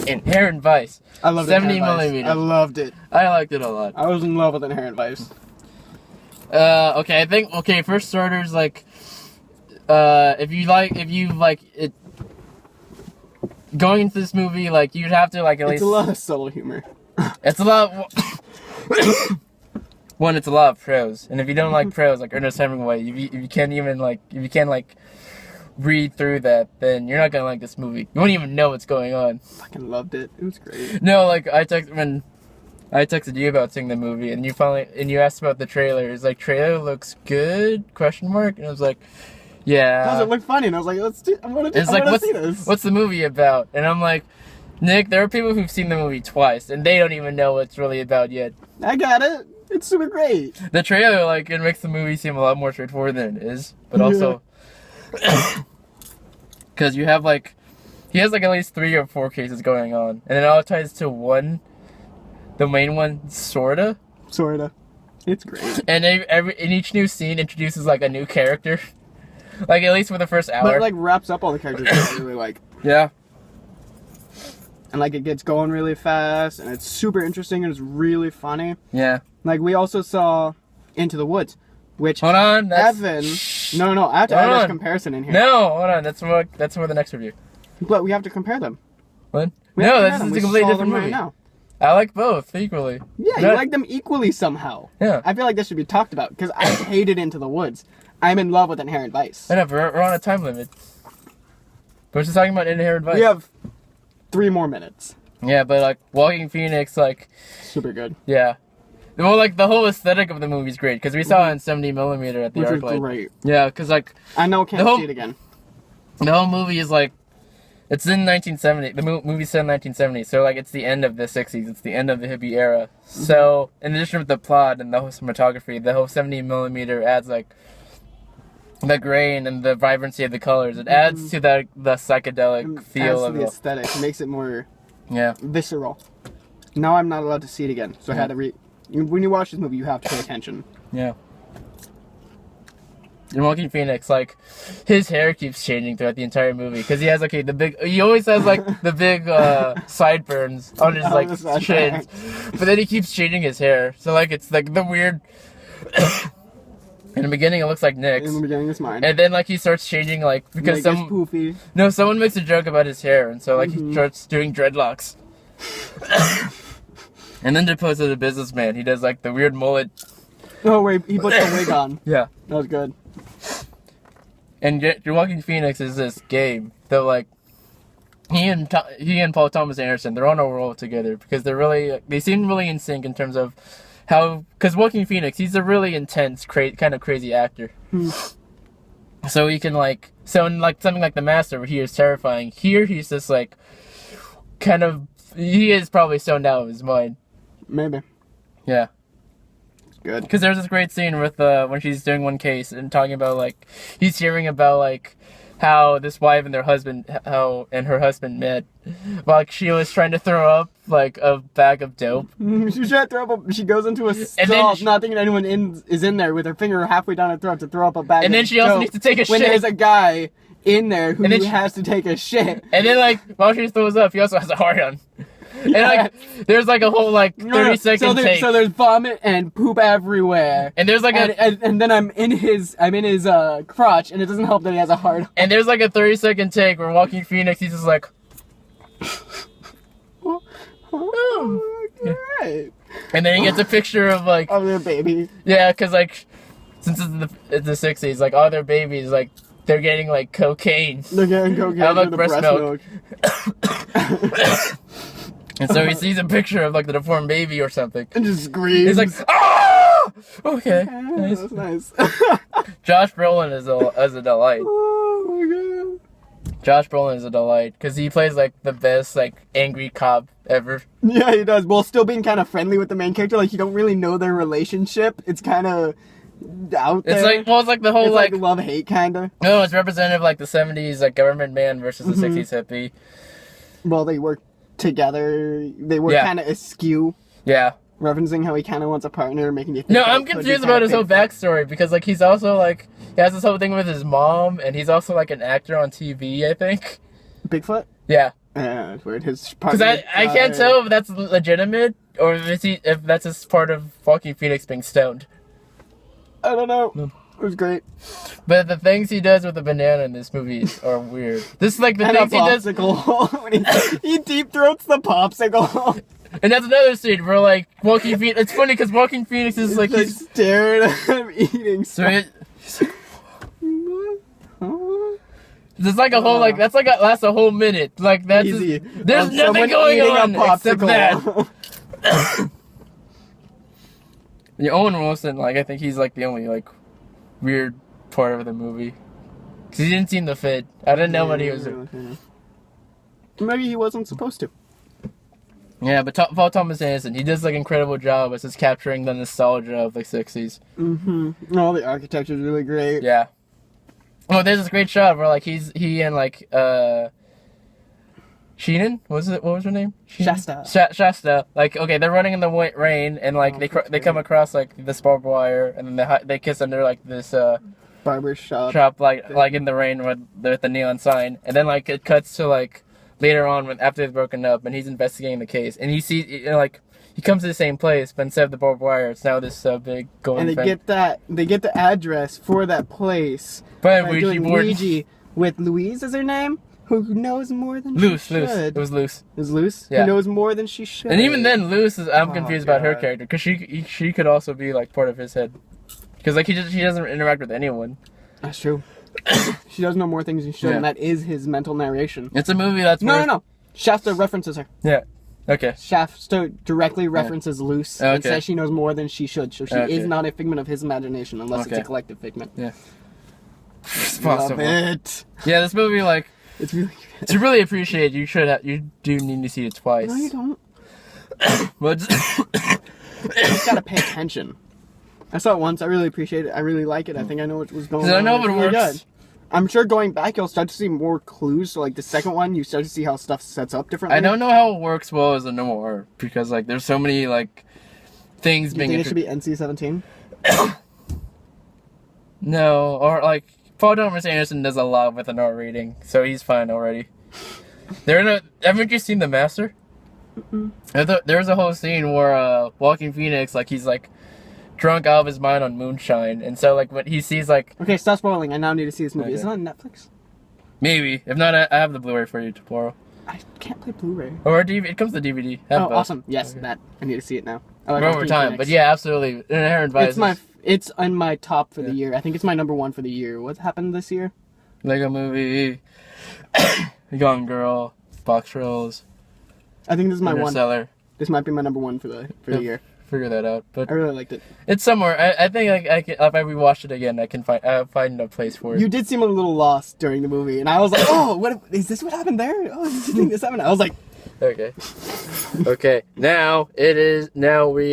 Inherent Vice. I loved 70 Inherent Vice. millimeter. I loved it. I liked it a lot. I was in love with Inherent Vice. Okay, I think first starters like if you like it going into this movie, like you'd have to like at least It's a lot of subtle humor. it's a lot one, it's a lot of prose, and if you don't like prose like Ernest Hemingway, if you can't even like read through that, then you're not gonna like this movie. You won't even know what's going on. Fucking loved it. It was great. No, like when I texted you about seeing the movie, and you asked about the trailer. It's like, trailer looks good? ? And I was like, yeah. Does it look funny? And I was like, I want to see this. What's the movie about? And I'm like, Nick, there are people who've seen the movie twice, and they don't even know what it's really about yet. I got it. It's super great. The trailer, like, it makes the movie seem a lot more straightforward than it is, but also, because you have like, he has like at least 3 or 4 cases going on, and it all ties to one. The main one, sorta. It's great. And in each new scene introduces like a new character. Like at least for the first hour. But it like wraps up all the characters that I really like. Yeah. And like it gets going really fast, and it's super interesting, and it's really funny. Yeah. Like we also saw Into the Woods, which hold on, Evan. No, I have to add this comparison in here. No, hold on, that's for the next review. But we have to compare them. What? No, this is a completely different movie. Right now. I like both equally. Yeah, you like them equally somehow. Yeah. I feel like this should be talked about, because I hated Into the Woods. I'm in love with Inherent Vice. I know, we're on a time limit. We're just talking about Inherent Vice. We have 3 more minutes. Yeah, but like, Walking Phoenix, like... Super good. Yeah. Well, like, the whole aesthetic of the movie is great, because we saw it in 70 millimeter at the Which ArcLight. was great. Yeah, because like... I know, can't see it again. The whole movie is like... It's in 1970. The movie's set in 1970, so like it's the end of the 60s. It's the end of the hippie era. So in addition with the plot and the whole cinematography, the whole 70 millimeter adds like the grain and the vibrancy of the colors. It adds to the psychedelic feel of the aesthetic. It makes it more yeah visceral. Now I'm not allowed to see it again, so I had to when you watch this movie, you have to pay attention. Yeah. In Walking Phoenix, like, his hair keeps changing throughout the entire movie, because he has, like, he always has, like, the big, sideburns on his, like, chins, but then he keeps changing his hair, so, like, it's, like, the weird, in the beginning it looks like Nick's. In the beginning it's mine. And then, like, he starts changing, like, because it's poofy. No, someone makes a joke about his hair, and so, like, he starts doing dreadlocks. And then to pose as a businessman, he does, like, the weird mullet. Oh, wait, he puts the wig on. Yeah. That was good. And Your Walking Phoenix is this game that, like, he and Paul Thomas Anderson, they're on a roll together because they seem really in sync in terms of how, because Walking Phoenix, he's a really intense, kind of crazy actor. So he can, like, in, like, something like The Master, where he is terrifying. Here, he's just, like, he is probably stoned out of his mind. Maybe. Yeah. Good. Because there's this great scene with when she's doing one case and talking about like he's hearing about like how this wife and her husband met, while like she was trying to throw up like a bag of dope. She's trying to throw up. She goes into a stall, not thinking anyone is in there, with her finger halfway down her throat to throw up a bag. And then she also needs to take a shit. When there's a guy in there who has to take a shit. And then like while she throws up, he also has a hard on. Yeah. And like, there's like a whole like 30-second take. So there's vomit and poop everywhere. And there's like and then I'm in his crotch, and it doesn't help that he has a hard. And there's like a 30-second take where Walking Phoenix, he's just like. Right. And then he gets a picture of like. Of their baby. Yeah, because like, since it's the 60s, like all their babies like. They're getting like cocaine. They're getting cocaine. Out of breast milk. And so he sees a picture of like the deformed baby or something. And just screams. He's like, ah! Okay. Nice. That's nice. Josh Brolin is a delight. Oh my god. Josh Brolin is a delight because he plays like the best like angry cop ever. Yeah, he does. While still being kind of friendly with the main character. Like you don't really know their relationship. It's kind of out there. It's like the whole like love-hate kind of. No, it's representative like the 70s like government man versus the 60s hippie. Well, they work together. They were kind of askew. Yeah. Referencing how he kind of wants a partner, making you think. No, I'm confused about his whole backstory because like he's also like he has this whole thing with his mom, and he's also like an actor on TV, I think. Bigfoot? Yeah. It's weird. His Because I can't tell if that's legitimate or if that's just part of Joaquin Phoenix being stoned. I don't know. No. It was great. But the things he does with the banana in this movie are weird. This is like the And things a he does. popsicle. When he deep throats the popsicle. And that's another scene where like Joaquin Phoenix. It's funny because Joaquin Phoenix is like He's he's. staring at him eating So stuff. he's like, there's like a whole like that's like lasts a whole minute. Like that's Easy. there's Of nothing someone going eating on a except that. popsicle. Yeah, Owen Wilson, like I think he's like the only like weird part of the movie. Cause he didn't seem to fit. I didn't know what he was doing. Maybe he wasn't supposed to. Yeah, but Paul Thomas Anderson, he does like an incredible job as just capturing the nostalgia of the 60s. Mm-hmm. All the architecture is really great. Yeah. Oh, there's this great shot where like he and like Sheenan, what was her name? Shasta. Shasta. Like, okay, they're running in the rain, and like they come across like this barbed wire, and then they kiss under like this Barber shop like in the rain with the neon sign, and then like it cuts to like later on when after they've broken up, and he's investigating the case, and he sees like he comes to the same place, but instead of the barbed wire, it's now this big golden. And they get the address for that place by by Ouija doing board. Ouija with Louise is her name, who knows more than Loose. she should. It was Loose. Is Luce? Yeah. Who knows more than she should. And even then, Luce is. I'm Oh, confused about her God. character because she could also be like part of his head, because like she doesn't interact with anyone. That's true. She does know more things than she should, Yeah. and that is his mental narration. It's a movie that's No. Shasta references her. Yeah. Okay. Shasta directly references Luce and Okay. says she knows more than she should, so she Okay. is not a figment of his imagination unless Okay. it's a collective figment. Yeah. It's Love possible. it. Yeah, this movie like It's really good. to really appreciate. You do need to see it twice. No, you don't. But You just gotta pay attention. I saw it once. I really appreciate it. I really like it. I think I know what was going on. 'Cause I know It's if it really works. good. I'm sure going back, you'll start to see more clues. So, like the second one, you start to see how stuff sets up differently. I don't know how it works well as a noir because like there's so many like things You being. think it should be NC-17? No, or like Paul Thomas Anderson does a lot with an R rating, so he's fine already. Haven't you seen The Master? There's a whole scene where Joaquin Phoenix like he's like drunk out of his mind on moonshine, and so like when he sees like Okay, stop spoiling. I now need to see this movie. Okay. Is it on Netflix? maybe if not I have the Blu-ray for you to borrow I can't play Blu-ray. or a DVD. It comes to DVD. I have Oh, both. awesome! Yes, Okay. that I need to see it now. I like We're over Joaquin time, Phoenix. but yeah, absolutely. Inherent Vices. It's on my top for the Yeah. year. I think it's my number one for the year. What happened this year? Lego Movie, Gone Girl, Box Trolls, I think this is my one. Interstellar. This might be my number one for the Yep. year. Figure that out, but I really liked it. it's somewhere. I think I can, if I rewatch it again, I can find a place for it. You did seem a little lost during the movie, and I was like, "Oh, what is this? What happened there? Oh, did you think this happened?" I was like, Okay. Okay. Now we